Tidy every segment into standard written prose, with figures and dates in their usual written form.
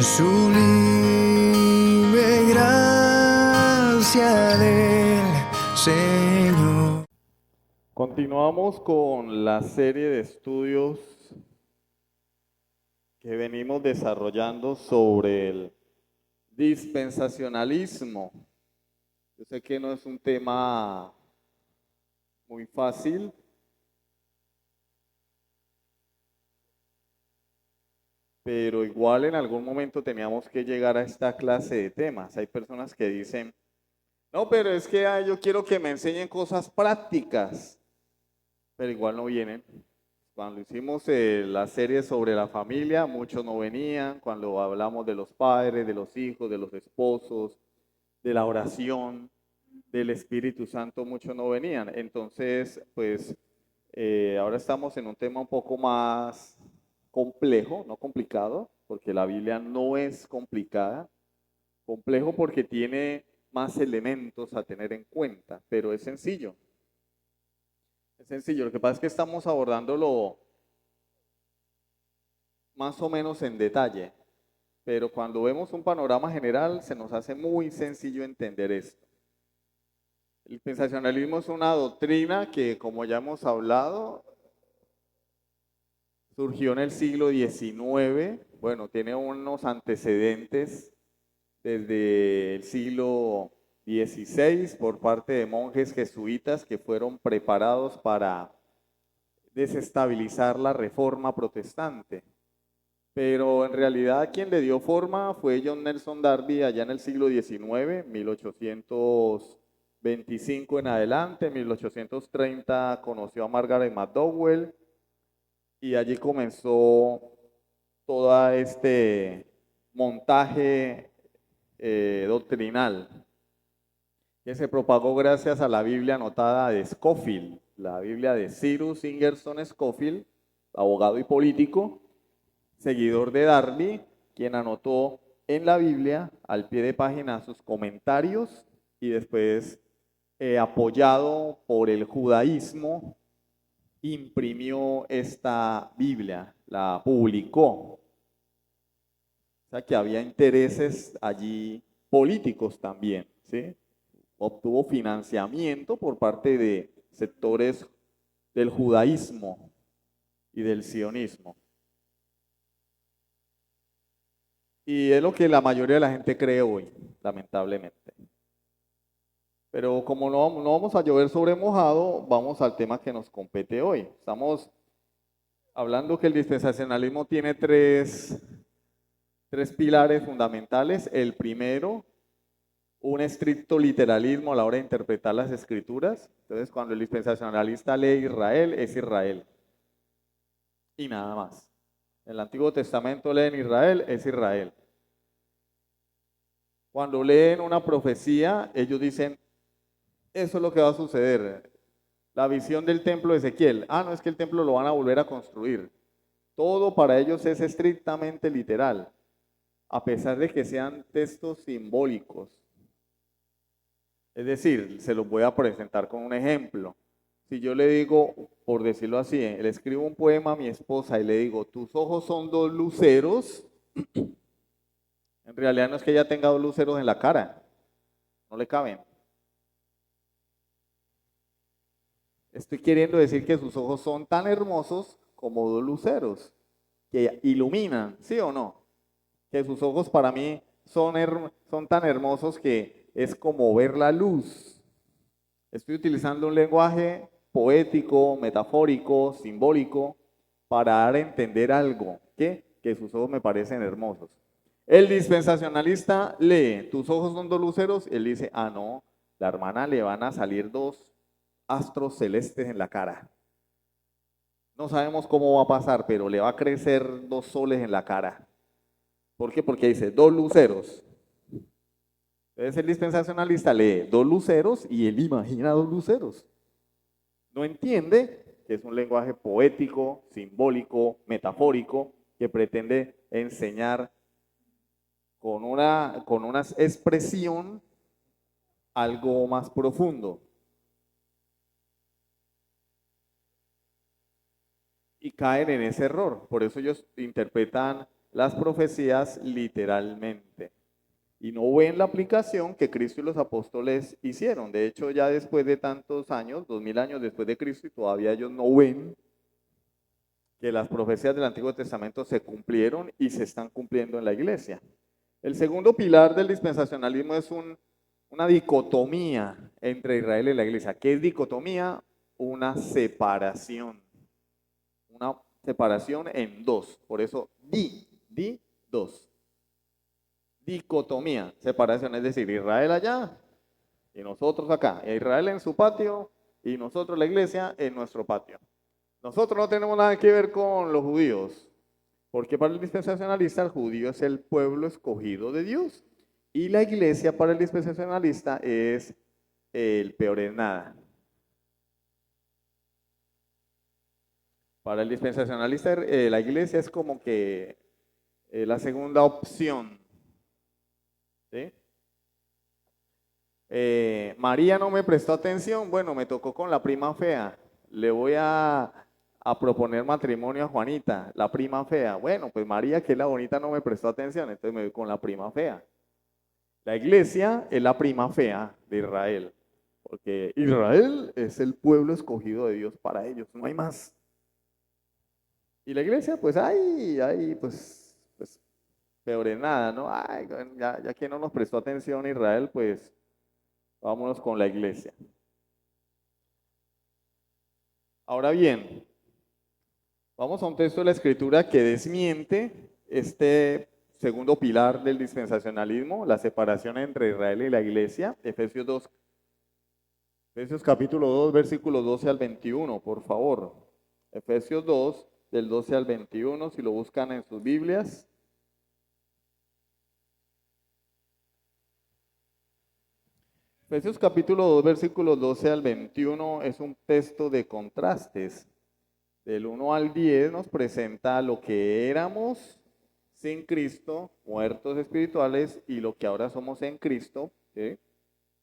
Sublime gracia del Señor. Continuamos con la serie de estudios que venimos desarrollando sobre el dispensacionalismo. Yo sé que no es un tema muy fácil, pero igual en algún momento teníamos que llegar a esta clase de temas. Hay personas que dicen, no, pero es que yo quiero que me enseñen cosas prácticas, pero igual no vienen. Cuando hicimos la serie sobre la familia, muchos no venían. Cuando hablamos de los padres, de los hijos, de los esposos, de la oración, del Espíritu Santo, muchos no venían. Entonces, pues ahora estamos en un tema un poco más complejo, no complicado, porque la Biblia no es complicada. Complejo porque tiene más elementos a tener en cuenta, pero es sencillo. Es sencillo. Lo que pasa es que estamos abordándolo más o menos en detalle, pero cuando vemos un panorama general se nos hace muy sencillo entender esto. El dispensacionalismo es una doctrina que, como ya hemos hablado, surgió en el siglo XIX. Bueno, tiene unos antecedentes desde el siglo XVI por parte de monjes jesuitas que fueron preparados para desestabilizar la reforma protestante. Pero en realidad quien le dio forma fue John Nelson Darby allá en el siglo XIX, 1825 en adelante. En 1830 conoció a Margaret McDowell y allí comenzó todo este montaje doctrinal que se propagó gracias a la Biblia anotada de Scofield, la Biblia de Cyrus Ingerson Scofield, abogado y político, seguidor de Darby, quien anotó en la Biblia al pie de página sus comentarios y después, apoyado por el judaísmo, imprimió esta Biblia, la publicó. O sea que había intereses allí políticos también, ¿sí? Obtuvo financiamiento por parte de sectores del judaísmo y del sionismo. Y es lo que la mayoría de la gente cree hoy, lamentablemente. Pero como no vamos a llover sobre mojado, vamos al tema que nos compete hoy. Estamos hablando que el dispensacionalismo tiene tres pilares fundamentales. El primero, un estricto literalismo a la hora de interpretar las escrituras. Entonces, cuando el dispensacionalista lee Israel, es Israel. Y nada más. En el Antiguo Testamento leen Israel, es Israel. Cuando leen una profecía, ellos dicen, eso es lo que va a suceder. La visión del templo de Ezequiel. No es que el templo lo van a volver a construir. Todo para ellos es estrictamente literal, a pesar de que sean textos simbólicos. Es decir, se los voy a presentar con un ejemplo. Si yo le digo, por decirlo así, le escribo un poema a mi esposa y le digo, tus ojos son dos luceros, en realidad no es que ella tenga dos luceros en la cara, no le caben. Estoy queriendo decir que sus ojos son tan hermosos como dos luceros que iluminan, ¿sí o no? Que sus ojos para mí son tan hermosos que es como ver la luz. Estoy utilizando un lenguaje poético, metafórico, simbólico, para dar a entender algo, que sus ojos me parecen hermosos. El dispensacionalista lee, tus ojos son dos luceros, él dice, no, la hermana le van a salir dos astros celestes en la cara. No sabemos cómo va a pasar, pero le va a crecer dos soles en la cara. ¿Por qué? Porque dice dos luceros. Entonces el dispensacionalista lee dos luceros y él imagina dos luceros. No entiende que es un lenguaje poético, simbólico, metafórico, que pretende enseñar con una expresión algo más profundo. Y caen en ese error. Por eso ellos interpretan las profecías literalmente y no ven la aplicación que Cristo y los apóstoles hicieron. De hecho, ya después de tantos años, 2000 años después de Cristo, y todavía ellos no ven que las profecías del Antiguo Testamento se cumplieron y se están cumpliendo en la iglesia. El segundo pilar del dispensacionalismo es una dicotomía entre Israel y la iglesia. ¿Qué es dicotomía? Una separación. Una separación en dos. Por eso, dos. Dicotomía, separación, es decir, Israel allá y nosotros acá. Israel en su patio y nosotros, la iglesia, en nuestro patio. Nosotros no tenemos nada que ver con los judíos, porque para el dispensacionalista el judío es el pueblo escogido de Dios y la iglesia para el dispensacionalista es el peor en nada. Para el dispensacionalista la iglesia es como que la segunda opción. ¿Sí? María no me prestó atención, bueno, me tocó con la prima fea. Le voy a proponer matrimonio a Juanita, la prima fea. Bueno, pues María, que es la bonita, no me prestó atención, entonces me voy con la prima fea. La iglesia es la prima fea de Israel, porque Israel es el pueblo escogido de Dios para ellos, no hay más. Y la iglesia, pues, pues peor en nada, ¿no? Ay, ya que no nos prestó atención Israel, pues vámonos con la iglesia. Ahora bien, vamos a un texto de la Escritura que desmiente este segundo pilar del dispensacionalismo, la separación entre Israel y la iglesia, Efesios capítulo 2, versículos 12 al 21, por favor. Efesios 2, del 12 al 21, si lo buscan en sus Biblias. Efesios capítulo 2, versículos 12 al 21 es un texto de contrastes. Del 1 al 10 nos presenta lo que éramos sin Cristo, muertos espirituales, y lo que ahora somos en Cristo, ¿sí?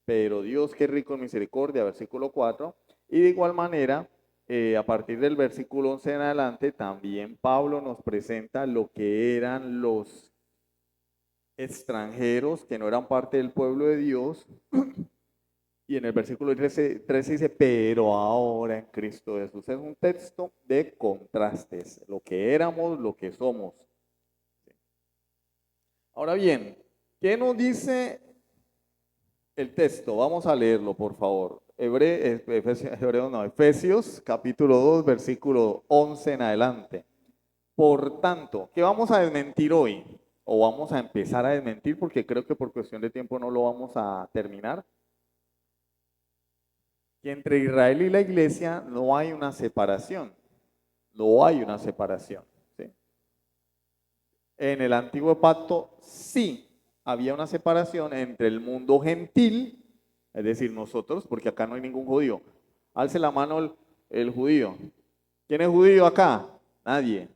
Pero Dios que es rico en misericordia, versículo 4, y de igual manera, a partir del versículo 11 en adelante, también Pablo nos presenta lo que eran los extranjeros que no eran parte del pueblo de Dios. Y en el versículo 13 dice, pero ahora en Cristo Jesús. Es un texto de contrastes, lo que éramos, lo que somos. Ahora bien, ¿qué nos dice el texto? Vamos a leerlo, por favor. Efesios capítulo 2, versículo 11 en adelante. Por tanto, ¿qué vamos a desmentir hoy? O vamos a empezar a desmentir, porque creo que por cuestión de tiempo no lo vamos a terminar. Que entre Israel y la iglesia no hay una separación. No hay una separación. ¿Sí? En el antiguo pacto sí había una separación entre el mundo gentil, es decir, nosotros, porque acá no hay ningún judío. Alce la mano el judío. ¿Quién es judío acá? Nadie.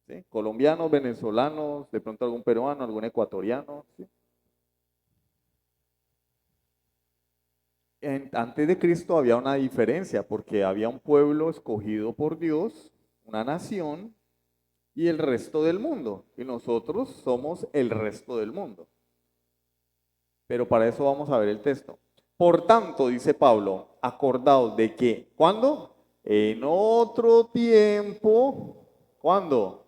¿Sí? Colombianos, venezolanos, de pronto algún peruano, algún ecuatoriano. ¿Sí? Antes de Cristo había una diferencia, porque había un pueblo escogido por Dios, una nación, y el resto del mundo. Y nosotros somos el resto del mundo. Pero para eso vamos a ver el texto. Por tanto, dice Pablo, acordaos de que, ¿cuándo? En otro tiempo, ¿cuándo?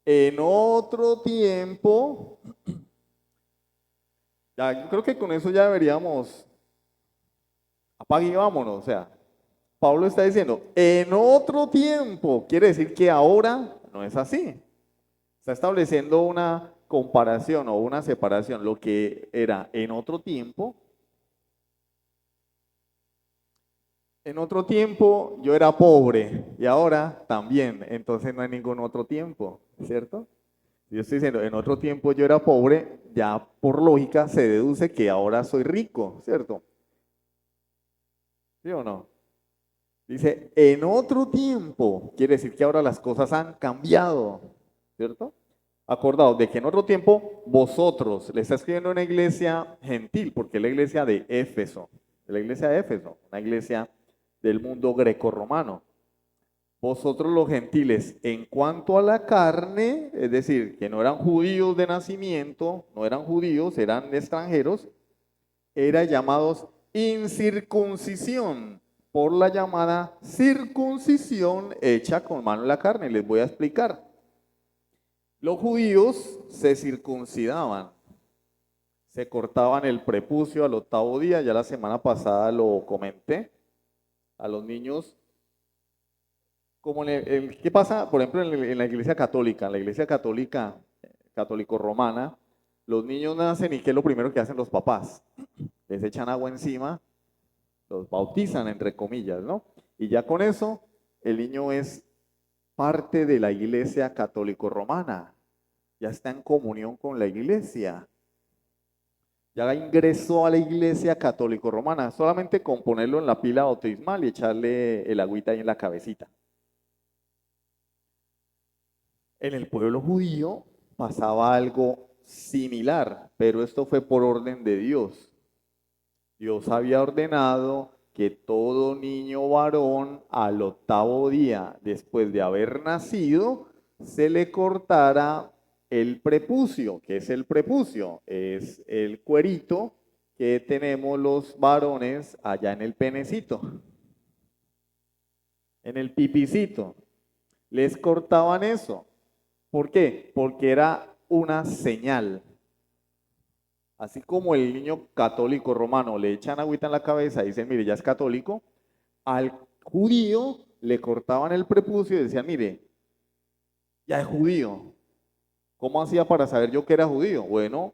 En otro tiempo, ya, yo creo que con eso ya deberíamos, apague y vámonos, o sea, Pablo está diciendo, en otro tiempo, quiere decir que ahora no es así. Está estableciendo una comparación o una separación, lo que era en otro tiempo. En otro tiempo yo era pobre y ahora también, entonces no hay ningún otro tiempo, ¿cierto? Yo estoy diciendo, en otro tiempo yo era pobre, ya por lógica se deduce que ahora soy rico, ¿cierto? ¿Sí o no? Dice, en otro tiempo, quiere decir que ahora las cosas han cambiado, ¿cierto? Acordaos de que en otro tiempo vosotros, le está escribiendo una iglesia gentil, porque es la iglesia de Éfeso, una iglesia del mundo grecorromano. vosotros los gentiles, en cuanto a la carne, es decir, que no eran judíos de nacimiento, no eran judíos, eran extranjeros, eran llamados incircuncisión, por la llamada circuncisión hecha con mano en la carne. Les voy a explicar. Los judíos se circuncidaban, se cortaban el prepucio al 8º día, ya la semana pasada lo comenté, a los niños. Como ¿qué pasa, por ejemplo, en la iglesia católica? En la iglesia católica, católico-romana, los niños nacen y ¿qué es lo primero que hacen los papás? Les echan agua encima, los bautizan, entre comillas, ¿no? Y ya con eso, el niño es parte de la iglesia católico-romana, ya está en comunión con la iglesia, ya ingresó a la iglesia católico-romana, solamente con ponerlo en la pila bautismal y echarle el agüita ahí en la cabecita. En el pueblo judío pasaba algo similar, pero esto fue por orden de Dios. Dios había ordenado que todo niño varón al 8º día después de haber nacido se le cortara el prepucio. ¿Qué es el prepucio? Es el cuerito que tenemos los varones allá en el penecito, en el pipicito. Les cortaban eso. ¿Por qué? Porque era una señal. Así como el niño católico romano le echan agüita en la cabeza y dicen, mire, ya es católico, al judío le cortaban el prepucio y decían, mire, ya es judío. ¿Cómo hacía para saber yo que era judío? Bueno,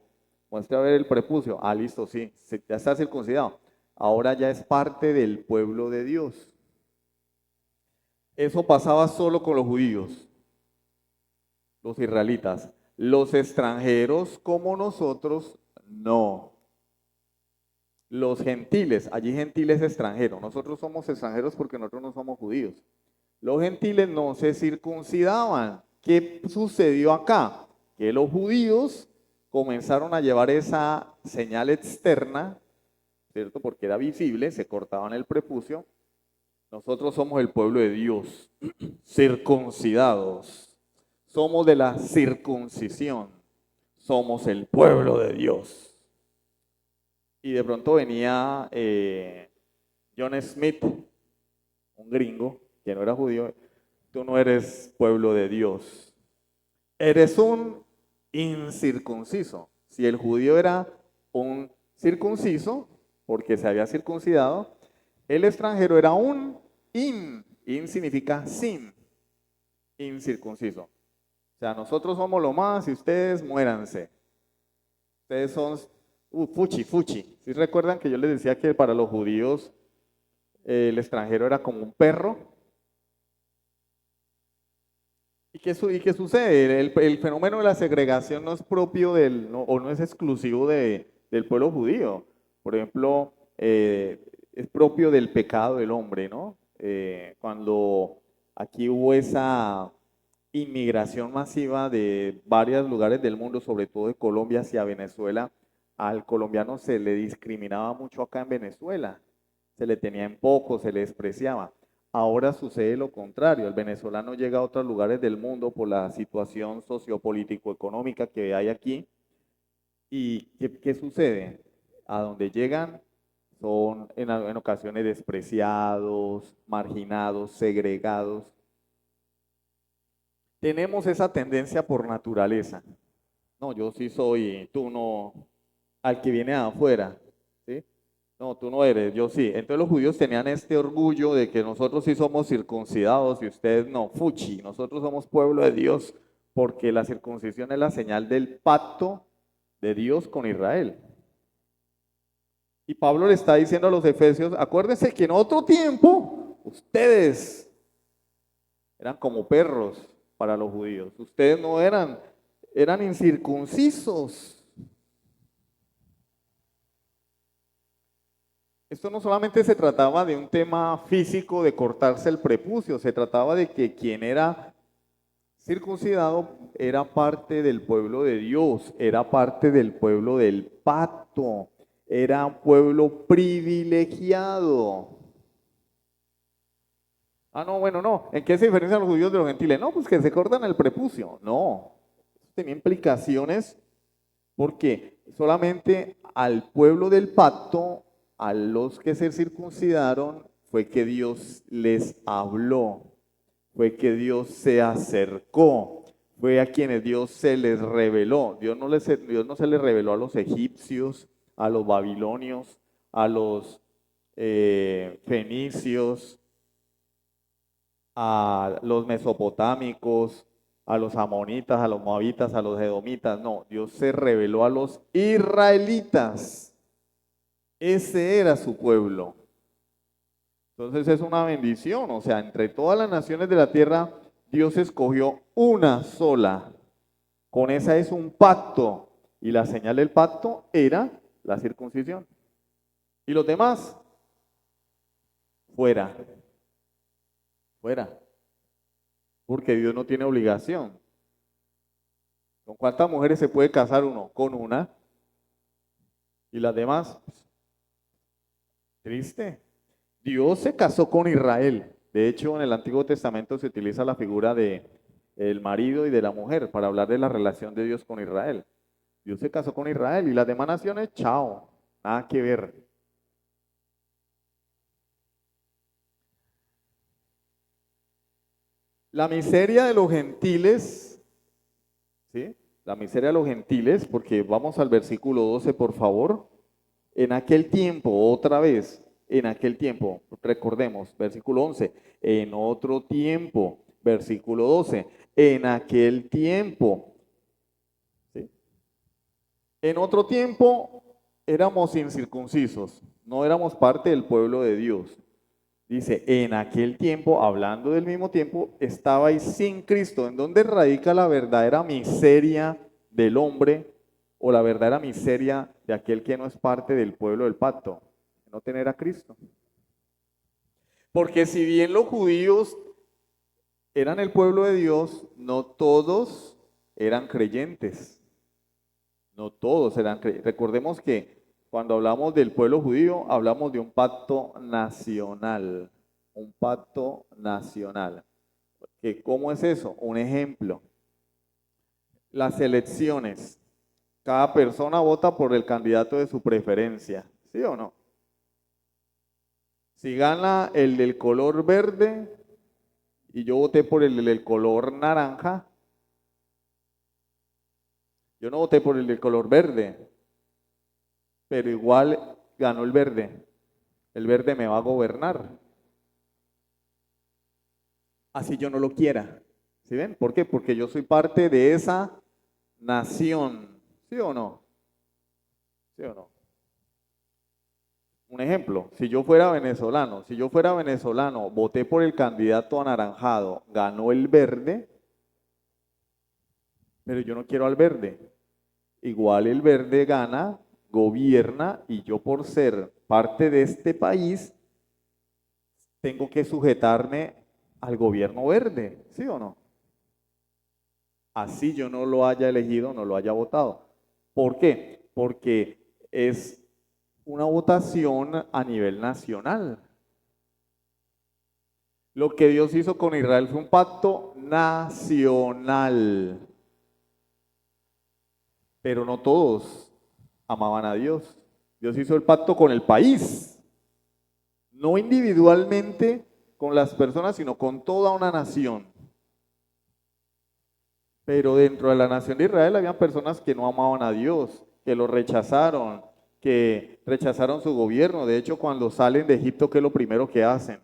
muestra a ver el prepucio. Ah, listo, sí, ya está circuncidado. Ahora ya es parte del pueblo de Dios. Eso pasaba solo con los judíos, los israelitas. Los extranjeros como nosotros, no. Los gentiles, allí gentiles extranjeros. Nosotros somos extranjeros porque nosotros no somos judíos. Los gentiles no se circuncidaban. ¿Qué sucedió acá? Que los judíos comenzaron a llevar esa señal externa, ¿cierto? Porque era visible, se cortaban el prepucio. Nosotros somos el pueblo de Dios, circuncidados. Somos de la circuncisión. Somos el pueblo de Dios. Y de pronto venía John Smith, un gringo, que no era judío. Tú no eres pueblo de Dios. Eres un incircunciso. Si el judío era un circunciso, porque se había circuncidado, el extranjero era un in significa sin, incircunciso. O sea, nosotros somos lo más y ustedes muéranse. Ustedes son fuchi. ¿Sí recuerdan que yo les decía que para los judíos el extranjero era como un perro? ¿Y qué sucede? El fenómeno de la segregación no es propio o no es exclusivo del pueblo judío. Por ejemplo, es propio del pecado del hombre, ¿no? Cuando aquí hubo esa inmigración masiva de varios lugares del mundo, sobre todo de Colombia hacia Venezuela, al colombiano se le discriminaba mucho acá en Venezuela, se le tenía en poco, se le despreciaba. Ahora sucede lo contrario, el venezolano llega a otros lugares del mundo por la situación sociopolítico-económica que hay aquí. ¿Y qué sucede? A donde llegan son en ocasiones despreciados, marginados, segregados. Tenemos esa tendencia por naturaleza. No, yo sí soy, tú no, al que viene de afuera, ¿sí? No, tú no eres, yo sí. Entonces los judíos tenían este orgullo de que nosotros sí somos circuncidados y ustedes no, fuchi, nosotros somos pueblo de Dios, porque la circuncisión es la señal del pacto de Dios con Israel. Y Pablo le está diciendo a los efesios, acuérdense que en otro tiempo ustedes eran como perros para los judíos. Ustedes no eran incircuncisos. Esto no solamente se trataba de un tema físico de cortarse el prepucio, se trataba de que quien era circuncidado era parte del pueblo de Dios, era parte del pueblo del pacto, era un pueblo privilegiado. Ah, no, bueno, no. ¿En qué se diferencian los judíos de los gentiles? No, pues que se cortan el prepucio. No. Eso tenía implicaciones porque solamente al pueblo del pacto, a los que se circuncidaron, fue que Dios les habló, fue que Dios se acercó, fue a quienes Dios se les reveló. Dios no se les reveló a los egipcios, a los babilonios, a los fenicios, a los mesopotámicos, a los amonitas, a los moabitas, a los edomitas. No, Dios se reveló a los israelitas. Ese era su pueblo. Entonces es una bendición, o sea, entre todas las naciones de la tierra, Dios escogió una sola. Con esa es un pacto. Y la señal del pacto era la circuncisión. Y los demás, fuera, fuera. Porque Dios no tiene obligación. ¿Con cuántas mujeres se puede casar uno? Con una. ¿Y las demás? Triste. Dios se casó con Israel. De hecho, en el Antiguo Testamento se utiliza la figura de el marido y de la mujer para hablar de la relación de Dios con Israel. Dios se casó con Israel y las demás naciones, chao, nada que ver. La miseria de los gentiles, ¿sí? La miseria de los gentiles, porque vamos al versículo 12, por favor. En aquel tiempo, otra vez, en aquel tiempo, recordemos, versículo 11, en otro tiempo, versículo 12, en aquel tiempo, ¿sí? En otro tiempo éramos incircuncisos, no éramos parte del pueblo de Dios. Dice, en aquel tiempo, hablando del mismo tiempo, estabais sin Cristo. ¿En dónde radica la verdadera miseria del hombre o la verdadera miseria de aquel que no es parte del pueblo del pacto? No tener a Cristo. Porque si bien los judíos eran el pueblo de Dios, no todos eran creyentes. No todos eran creyentes. Recordemos que cuando hablamos del pueblo judío, hablamos de un pacto nacional. Un pacto nacional. ¿Cómo es eso? Un ejemplo. Las elecciones. Cada persona vota por el candidato de su preferencia. ¿Sí o no? Si gana el del color verde y yo voté por el del color naranja, yo no voté por el del color verde, pero igual ganó el verde. El verde me va a gobernar. Así yo no lo quiera. ¿Sí ven? ¿Por qué? Porque yo soy parte de esa nación. ¿Sí o no? ¿Sí o no? Un ejemplo, si yo fuera venezolano, voté por el candidato anaranjado, ganó el verde, pero yo no quiero al verde. Igual el verde gana, gobierna, y yo por ser parte de este país, tengo que sujetarme al gobierno verde, ¿sí o no? Así yo no lo haya elegido, no lo haya votado. ¿Por qué? Porque es una votación a nivel nacional. Lo que Dios hizo con Israel fue un pacto nacional. Pero no todos amaban a Dios. Dios hizo el pacto con el país. No individualmente con las personas, sino con toda una nación. Pero dentro de la nación de Israel había personas que no amaban a Dios, que lo rechazaron, que rechazaron su gobierno. De hecho, cuando salen de Egipto, ¿qué es lo primero que hacen?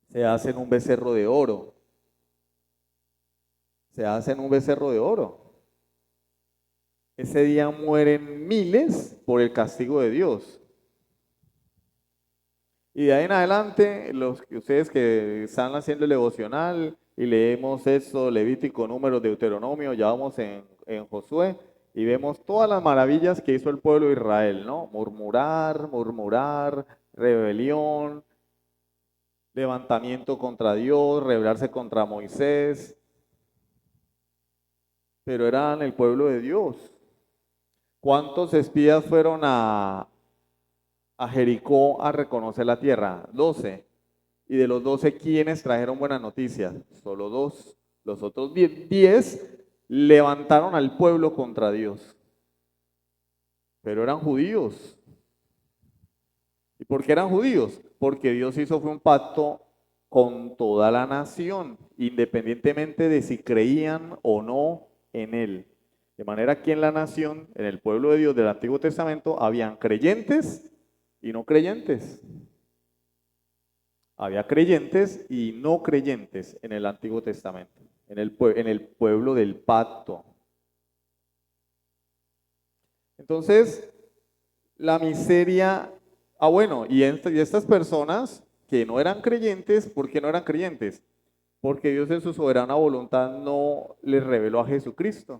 Se hacen un becerro de oro. Se hacen un becerro de oro. Ese día mueren miles por el castigo de Dios. Y de ahí en adelante, ustedes que están haciendo el devocional y leemos eso, Levítico, Números, Deuteronomio, ya vamos en Josué y vemos todas las maravillas que hizo el pueblo de Israel, ¿no? Murmurar, rebelión, levantamiento contra Dios, rebelarse contra Moisés, pero eran el pueblo de Dios. ¿Cuántos espías fueron a Jericó a reconocer la tierra? 12. Y de los 12, ¿quiénes trajeron buenas noticias? Solo 2. Los otros 10 levantaron al pueblo contra Dios. Pero eran judíos. ¿Y por qué eran judíos? Porque Dios hizo fue un pacto con toda la nación, independientemente de si creían o no en Él. De manera que en la nación, en el pueblo de Dios del Antiguo Testamento, habían creyentes y no creyentes. Había creyentes y no creyentes en el Antiguo Testamento, en el pueblo del pacto. Entonces, la miseria, y estas personas que no eran creyentes, ¿por qué no eran creyentes? Porque Dios en su soberana voluntad no les reveló a Jesucristo.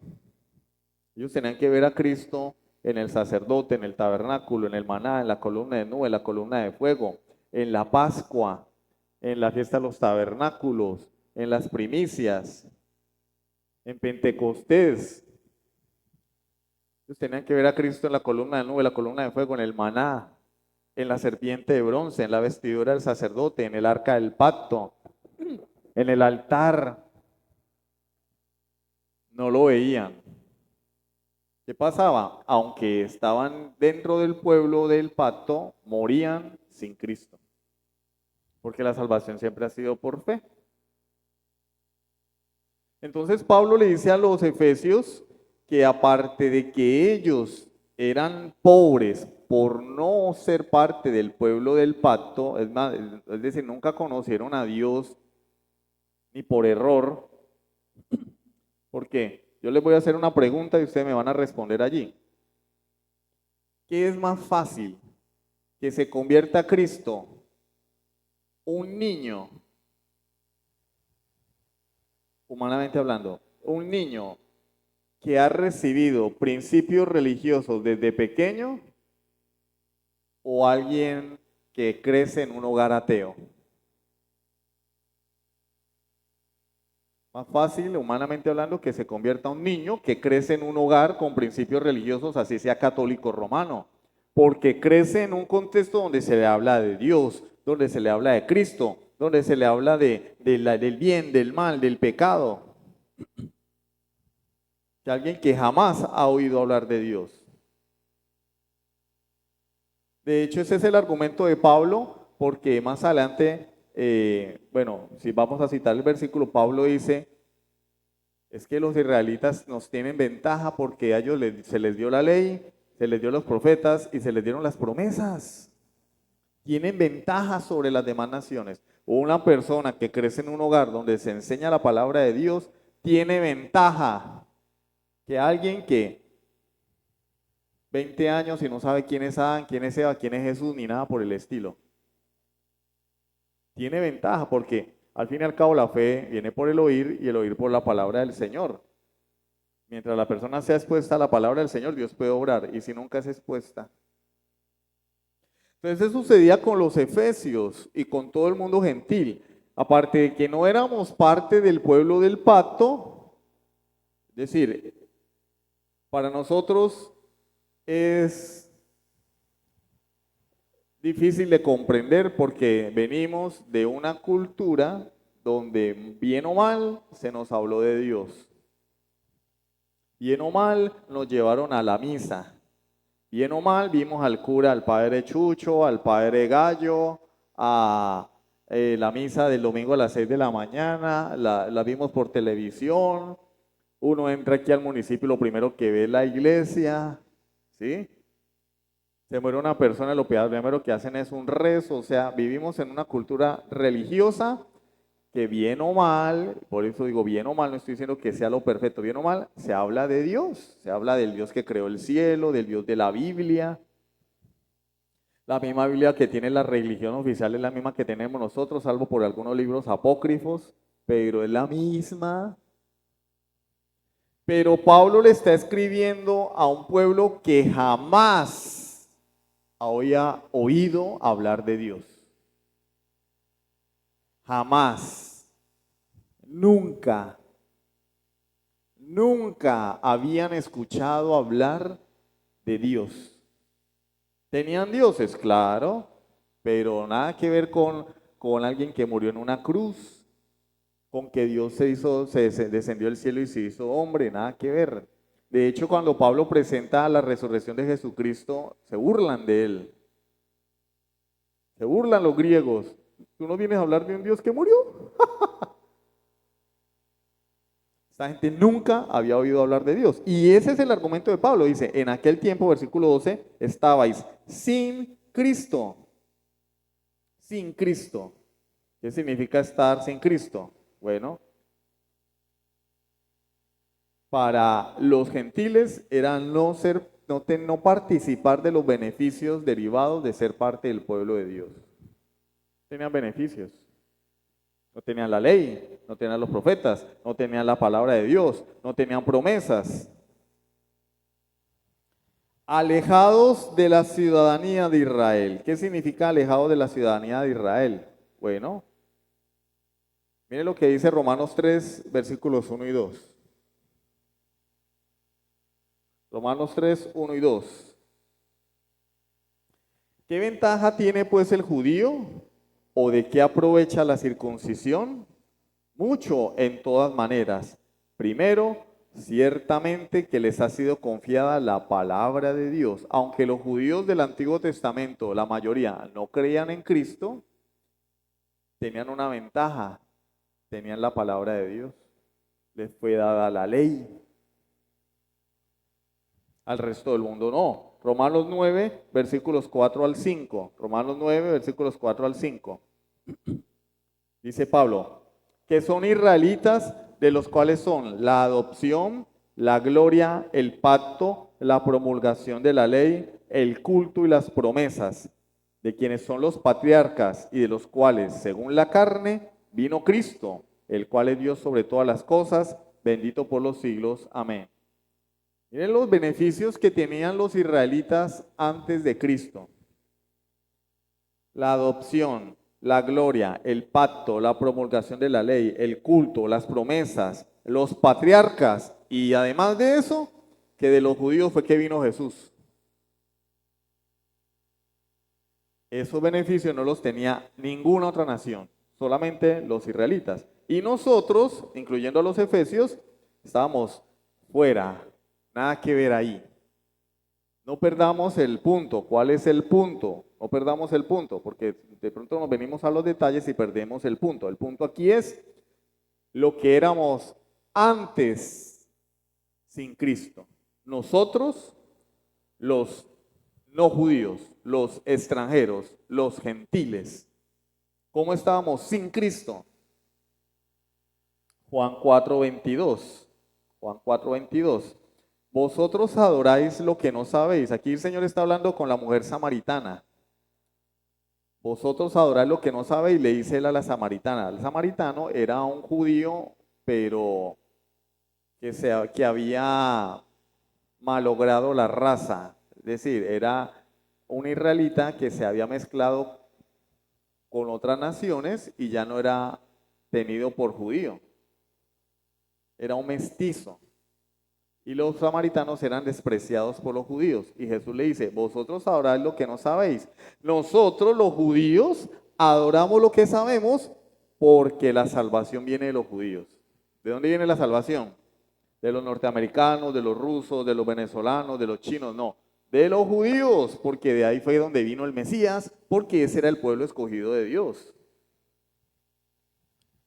Ellos tenían que ver a Cristo en el sacerdote, en el tabernáculo, en el maná, en la columna de nube, en la columna de fuego, en la Pascua, en la fiesta de los tabernáculos, en las primicias, en Pentecostés. Ellos tenían que ver a Cristo en la columna de nube, en la columna de fuego, en el maná, en la serpiente de bronce, en la vestidura del sacerdote, en el arca del pacto, en el altar. No lo veían. ¿Qué pasaba? Aunque estaban dentro del pueblo del pacto, morían sin Cristo. Porque la salvación siempre ha sido por fe. Entonces Pablo le dice a los efesios que aparte de que ellos eran pobres por no ser parte del pueblo del pacto, es decir, nunca conocieron a Dios ni por error, porque yo les voy a hacer una pregunta y ustedes me van a responder allí. ¿Qué es más fácil? ¿Que se convierta a Cristo un niño, humanamente hablando, un niño que ha recibido principios religiosos desde pequeño o alguien que crece en un hogar ateo? Más fácil, humanamente hablando, que se convierta un niño que crece en un hogar con principios religiosos, así sea católico romano, porque crece en un contexto donde se le habla de Dios, donde se le habla de Cristo, donde se le habla del bien, del mal, del pecado. Que alguien que jamás ha oído hablar de Dios. De hecho, ese es el argumento de Pablo, porque más adelante, si vamos a citar el versículo, Pablo dice, es que los israelitas nos tienen ventaja porque a ellos se les dio la ley, se les dio los profetas y se les dieron las promesas. Tienen ventaja sobre las demás naciones. Una persona que crece en un hogar donde se enseña la palabra de Dios tiene ventaja que alguien que 20 años y no sabe quién es Adán, quién es Eva, quién es Jesús, ni nada por el estilo. Tiene ventaja porque al fin y al cabo la fe viene por el oír y el oír por la palabra del Señor. Mientras la persona sea expuesta a la palabra del Señor, Dios puede obrar, y si nunca es expuesta. Entonces eso sucedía con los efesios y con todo el mundo gentil. Aparte de que no éramos parte del pueblo del pacto, es decir, para nosotros es difícil de comprender porque venimos de una cultura donde bien o mal se nos habló de Dios. Bien o mal nos llevaron a la misa. Bien o mal vimos al cura, al padre Chucho, al padre Gallo, a la misa del domingo a las 6 de la mañana, la vimos por televisión. Uno entra aquí al municipio y lo primero que ve es la iglesia, ¿sí? Se muere una persona, lo primero que hacen es un rezo. O sea, vivimos en una cultura religiosa que bien o mal, por eso digo bien o mal, no estoy diciendo que sea lo perfecto, bien o mal, se habla de Dios, se habla del Dios que creó el cielo, del Dios de la Biblia. La misma Biblia que tiene la religión oficial es la misma que tenemos nosotros, salvo por algunos libros apócrifos, pero es la misma. Pero Pablo le está escribiendo a un pueblo que jamás había oído hablar de Dios. Jamás, nunca habían escuchado hablar de Dios. ¿Tenían dioses? Claro, pero nada que ver con con alguien que murió en una cruz, con que Dios descendió del cielo y se hizo hombre, nada que ver. De hecho, cuando Pablo presenta la resurrección de Jesucristo, se burlan de él. Se burlan los griegos. ¿Tú no vienes a hablar de un Dios que murió? Esta gente nunca había oído hablar de Dios. Y ese es el argumento de Pablo. Dice, en aquel tiempo, versículo 12, estabais sin Cristo. Sin Cristo. ¿Qué significa estar sin Cristo? Bueno, para los gentiles era no participar de los beneficios derivados de ser parte del pueblo de Dios. Tenían beneficios. No tenían la ley, no tenían los profetas, no tenían la palabra de Dios, no tenían promesas. Alejados de la ciudadanía de Israel. ¿Qué significa alejados de la ciudadanía de Israel? Bueno, miren lo que dice Romanos 3, versículos 1 y 2. Romanos 3, 1 y 2. ¿Qué ventaja tiene pues el judío? ¿O de qué aprovecha la circuncisión? Mucho en todas maneras. Primero, ciertamente que les ha sido confiada la palabra de Dios. Aunque los judíos del Antiguo Testamento, la mayoría, no creían en Cristo, tenían una ventaja. Tenían la palabra de Dios. Les fue dada la ley. Al resto del mundo no. Romanos 9, versículos 4 al 5. Romanos 9, versículos 4 al 5. Dice Pablo, que son israelitas, de los cuales son la adopción, la gloria, el pacto, la promulgación de la ley, el culto y las promesas, de quienes son los patriarcas y de los cuales, según la carne, vino Cristo, el cual es Dios sobre todas las cosas, bendito por los siglos. Amén. Miren los beneficios que tenían los israelitas antes de Cristo. La adopción, la gloria, el pacto, la promulgación de la ley, el culto, las promesas, los patriarcas y además de eso, que de los judíos fue que vino Jesús. Esos beneficios no los tenía ninguna otra nación, solamente los israelitas. Y nosotros, incluyendo a los efesios, estábamos fuera. Nada que ver ahí. No perdamos el punto. ¿Cuál es el punto? No perdamos el punto, porque de pronto nos venimos a los detalles y perdemos el punto. El punto aquí es lo que éramos antes sin Cristo. Nosotros, los no judíos, los extranjeros, los gentiles. ¿Cómo estábamos sin Cristo? Juan 4:22. Juan 4:22. Vosotros adoráis lo que no sabéis. Aquí el Señor está hablando con la mujer samaritana. Vosotros adoráis lo que no sabéis, le dice él a la samaritana. El samaritano era un judío, pero que había malogrado la raza. Es decir, era un israelita que se había mezclado con otras naciones y ya no era tenido por judío. Era un mestizo. Y los samaritanos eran despreciados por los judíos. Y Jesús le dice, vosotros adoráis lo que no sabéis. Nosotros los judíos adoramos lo que sabemos porque la salvación viene de los judíos. ¿De dónde viene la salvación? De los norteamericanos, de los rusos, de los venezolanos, de los chinos, no. De los judíos, porque de ahí fue donde vino el Mesías, porque ese era el pueblo escogido de Dios.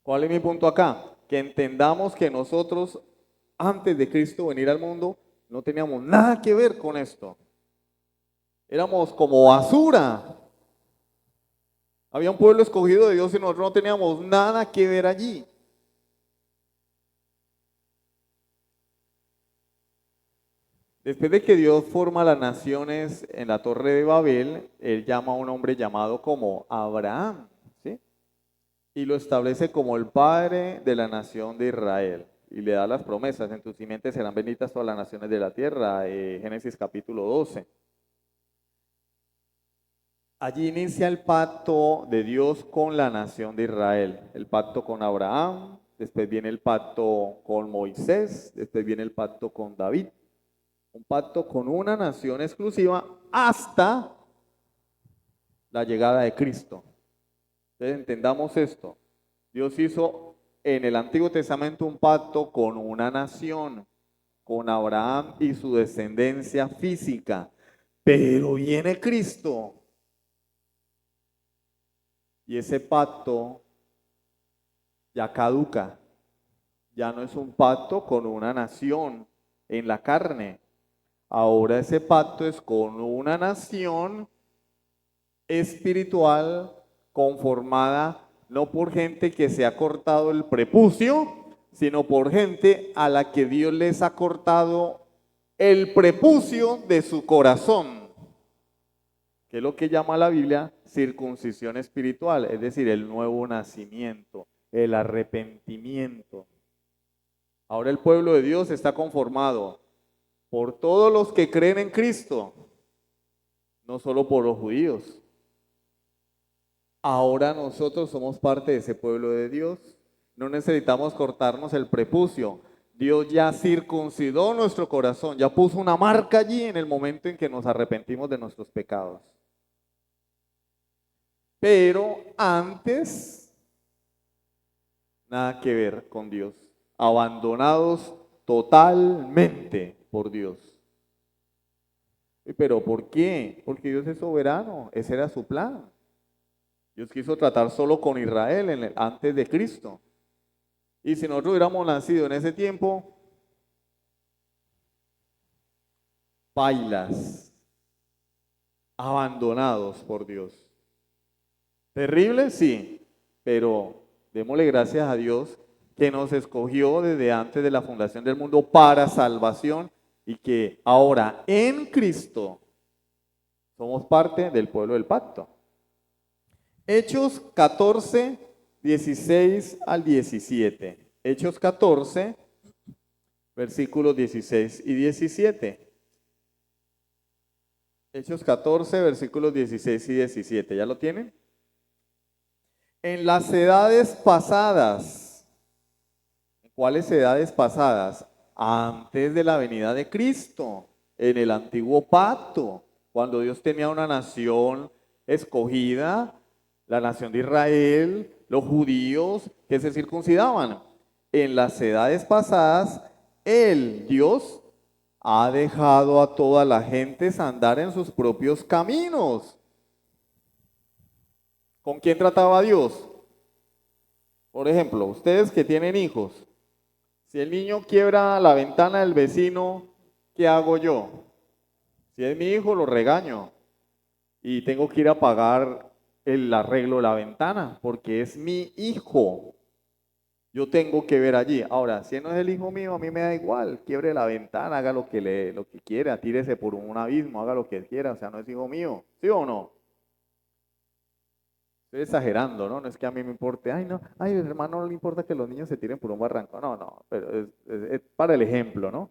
¿Cuál es mi punto acá? Que entendamos que nosotros antes de Cristo venir al mundo, no teníamos nada que ver con esto. Éramos como basura. Había un pueblo escogido de Dios y nosotros no teníamos nada que ver allí. Después de que Dios forma las naciones en la Torre de Babel, Él llama a un hombre llamado como Abraham, ¿sí? Y lo establece como el padre de la nación de Israel. Y le da las promesas, en tus simientes serán benditas todas las naciones de la tierra, Génesis capítulo 12. Allí inicia el pacto de Dios con la nación de Israel, el pacto con Abraham, después viene el pacto con Moisés, después viene el pacto con David, un pacto con una nación exclusiva hasta la llegada de Cristo. Entonces entendamos esto. Dios hizo en el Antiguo Testamento un pacto con una nación, con Abraham y su descendencia física. Pero viene Cristo y ese pacto ya caduca. Ya no es un pacto con una nación en la carne. Ahora ese pacto es con una nación espiritual conformada no por gente que se ha cortado el prepucio, sino por gente a la que Dios les ha cortado el prepucio de su corazón, que es lo que llama la Biblia circuncisión espiritual, es decir, el nuevo nacimiento, el arrepentimiento. Ahora el pueblo de Dios está conformado por todos los que creen en Cristo, no solo por los judíos. Ahora nosotros somos parte de ese pueblo de Dios. No necesitamos cortarnos el prepucio. Dios ya circuncidó nuestro corazón, ya puso una marca allí en el momento en que nos arrepentimos de nuestros pecados. Pero antes, nada que ver con Dios. Abandonados totalmente por Dios. ¿Pero por qué? Porque Dios es soberano, ese era su plan. Dios quiso tratar solo con Israel antes de Cristo. Y si nosotros hubiéramos nacido en ese tiempo, pailas, abandonados por Dios. Terrible, sí, pero démosle gracias a Dios que nos escogió desde antes de la fundación del mundo para salvación y que ahora en Cristo somos parte del pueblo del pacto. Hechos 14, 16 al 17. Hechos 14, versículos 16 y 17. Hechos 14, versículos 16 y 17. ¿Ya lo tienen? En las edades pasadas. ¿Cuáles edades pasadas? Antes de la venida de Cristo, en el antiguo pacto, cuando Dios tenía una nación escogida, la nación de Israel, los judíos que se circuncidaban. En las edades pasadas, Dios, ha dejado a toda la gente andar en sus propios caminos. ¿Con quién trataba Dios? Por ejemplo, ustedes que tienen hijos, si el niño quiebra la ventana del vecino, ¿qué hago yo? Si es mi hijo, lo regaño y tengo que ir a pagar el arreglo de la ventana porque es mi hijo. Yo tengo que ver allí. Ahora, si no es el hijo mío, a mí me da igual. Quiebre la ventana, haga lo que quiera, tírese por un abismo, haga lo que quiera. O sea, no es hijo mío. ¿Sí o no? Estoy exagerando, ¿no? No es que a mí me importe. Ay, no, ay, hermano, no le importa que los niños se tiren por un barranco. No, no, pero es para el ejemplo, ¿no?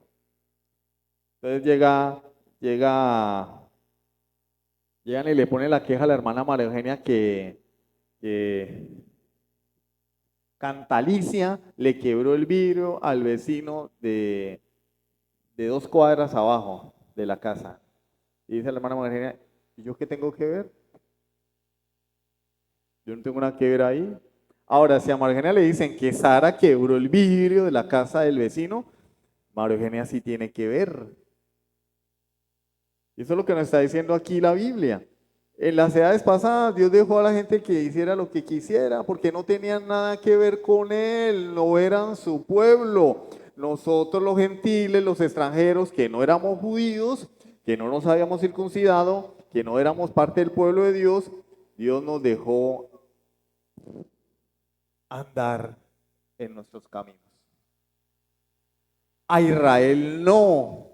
Entonces llegan y le ponen la queja a la hermana María Eugenia que Cantalicia le quebró el vidrio al vecino de 2 cuadras abajo de la casa. Y dice la hermana María Eugenia, ¿y yo qué tengo que ver? Yo no tengo nada que ver ahí. Ahora, si a María Eugenia le dicen que Sara quebró el vidrio de la casa del vecino, María Eugenia sí tiene que ver. Y eso es lo que nos está diciendo aquí la Biblia. En las edades pasadas Dios dejó a la gente que hiciera lo que quisiera porque no tenían nada que ver con Él, no eran su pueblo. Nosotros los gentiles, los extranjeros, que no éramos judíos, que no nos habíamos circuncidado, que no éramos parte del pueblo de Dios, Dios nos dejó andar en nuestros caminos. A Israel no.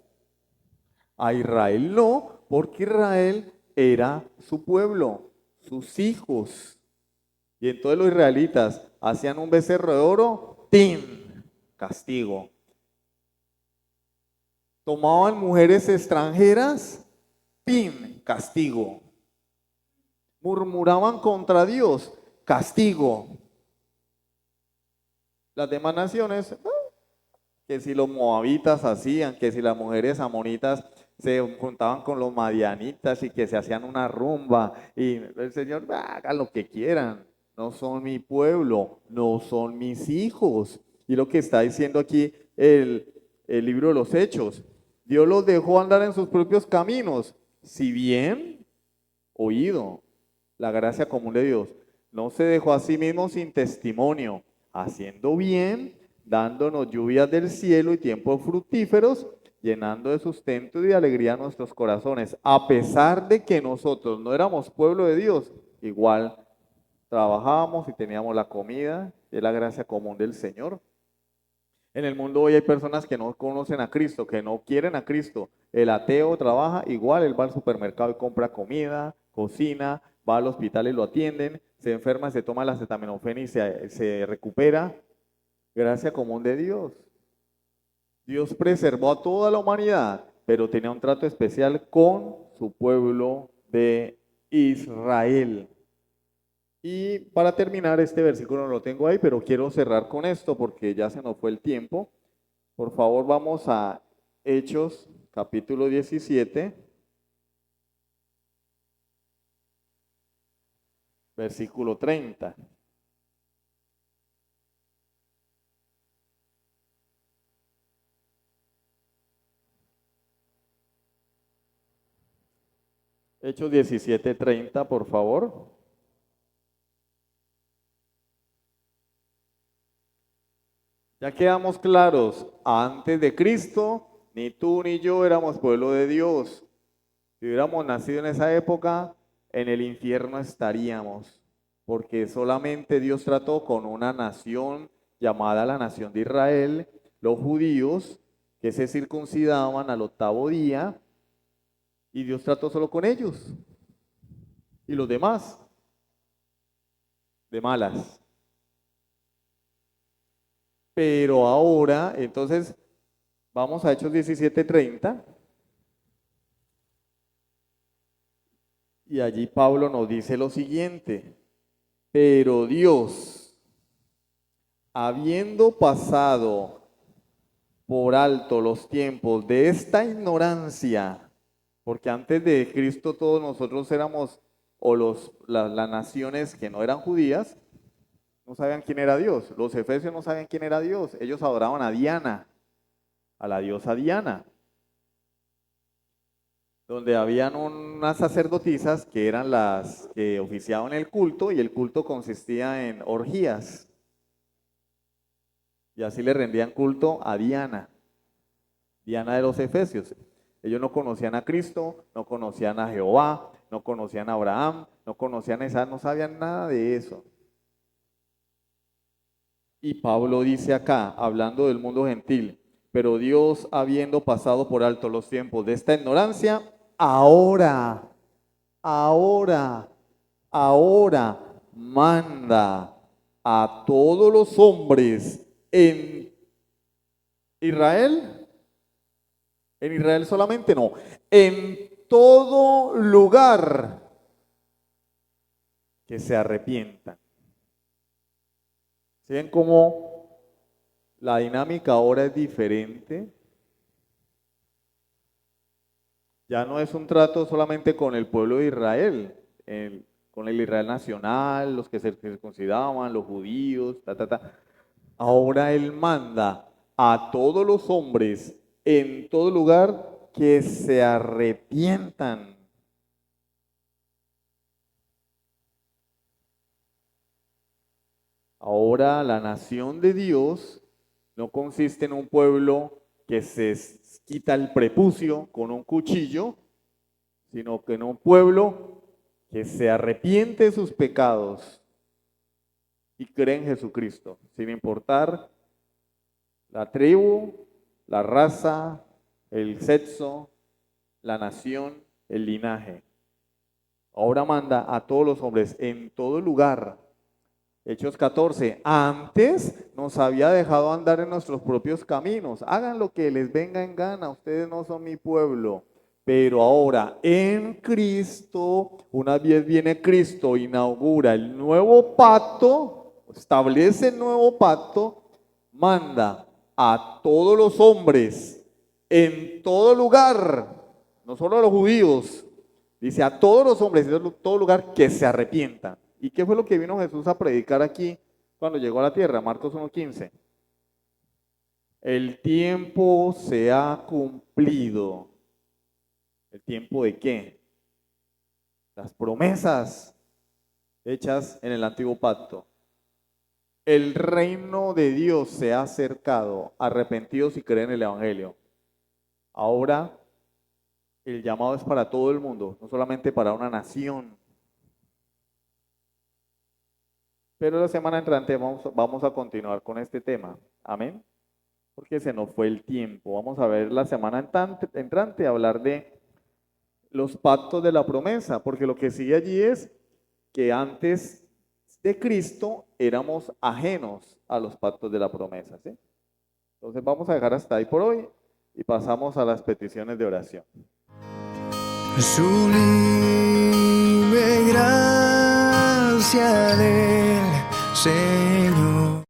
A Israel no, porque Israel era su pueblo, sus hijos. Y entonces los israelitas hacían un becerro de oro, ¡tin! Castigo. Tomaban mujeres extranjeras, ¡pin! Castigo. Murmuraban contra Dios, castigo. Las demás naciones, que si los moabitas hacían, que si las mujeres amonitas se juntaban con los madianitas y que se hacían una rumba y el Señor haga lo que quieran. no son mi pueblo, no son mis hijos. Y lo que está diciendo aquí el libro de los Hechos, Dios los dejó andar en sus propios caminos, si bien oído la gracia común de Dios, no se dejó a sí mismo sin testimonio, haciendo bien, dándonos lluvias del cielo y tiempos fructíferos, llenando de sustento y de alegría nuestros corazones. A pesar de que nosotros no éramos pueblo de Dios, igual trabajábamos y teníamos la comida, y es la gracia común del Señor. En el mundo hoy hay personas que no conocen a Cristo, que no quieren a Cristo. El ateo trabaja igual, él va al supermercado y compra comida, cocina, va al hospital y lo atienden, se enferma, se toma la acetaminofén y se recupera. Gracia común de Dios. Dios preservó a toda la humanidad, pero tenía un trato especial con su pueblo de Israel. Y para terminar, este versículo no lo tengo ahí, pero quiero cerrar con esto porque ya se nos fue el tiempo. Por favor, vamos a Hechos, capítulo 17, versículo 30. Hechos 17, 30, por favor. Ya quedamos claros, antes de Cristo, ni tú ni yo éramos pueblo de Dios. Si hubiéramos nacido en esa época, en el infierno estaríamos, porque solamente Dios trató con una nación llamada la nación de Israel, los judíos que se circuncidaban al octavo día, y Dios trató solo con ellos. Y los demás, de malas. Pero ahora, entonces, vamos a Hechos 17:30. Y allí Pablo nos dice lo siguiente: pero Dios, habiendo pasado por alto los tiempos de esta ignorancia, porque antes de Cristo todos nosotros éramos, o las naciones que no eran judías, no sabían quién era Dios. Los efesios no sabían quién era Dios. Ellos adoraban a Diana, a la diosa Diana, donde habían unas sacerdotisas que eran las que oficiaban el culto, y el culto consistía en orgías. Y así le rendían culto a Diana, Diana de los Efesios. Ellos no conocían a Cristo, no conocían a Jehová, no conocían a Abraham, no conocían a Isaac, no sabían nada de eso. Y Pablo dice acá, hablando del mundo gentil, pero Dios, habiendo pasado por alto los tiempos de esta ignorancia, ahora manda a todos los hombres en Israel, solamente no, en todo lugar que se arrepientan. ¿Sí ven cómo la dinámica ahora es diferente? Ya no es un trato solamente con el pueblo de Israel, con el Israel nacional, los que se circuncidaban, los judíos, Ahora Él manda a todos los hombres en todo lugar que se arrepientan. Ahora la nación de Dios no consiste en un pueblo que se quita el prepucio con un cuchillo, sino que en un pueblo que se arrepiente de sus pecados y cree en Jesucristo, sin importar la tribu, la raza, el sexo, la nación, el linaje. Ahora manda a todos los hombres en todo lugar. Hechos 14, antes nos había dejado andar en nuestros propios caminos. Hagan lo que les venga en gana, ustedes no son mi pueblo. Pero ahora en Cristo, una vez viene Cristo, inaugura el nuevo pacto, establece el nuevo pacto, manda a todos los hombres en todo lugar, no solo a los judíos, dice a todos los hombres en todo lugar que se arrepientan. ¿Y qué fue lo que vino Jesús a predicar aquí cuando llegó a la tierra? Marcos 1:15. El tiempo se ha cumplido. ¿El tiempo de qué? Las promesas hechas en el antiguo pacto. El reino de Dios se ha acercado. Arrepentidos y creen en el Evangelio. Ahora el llamado es para todo el mundo, no solamente para una nación. Pero la semana entrante vamos a continuar con este tema. Amén. Porque se nos fue el tiempo. Vamos a ver la semana entrante hablar de los pactos de la promesa, porque lo que sigue allí es que antes de Cristo éramos ajenos a los pactos de la promesa, ¿sí? Entonces vamos a dejar hasta ahí por hoy y pasamos a las peticiones de oración. Sublime gracia del Señor.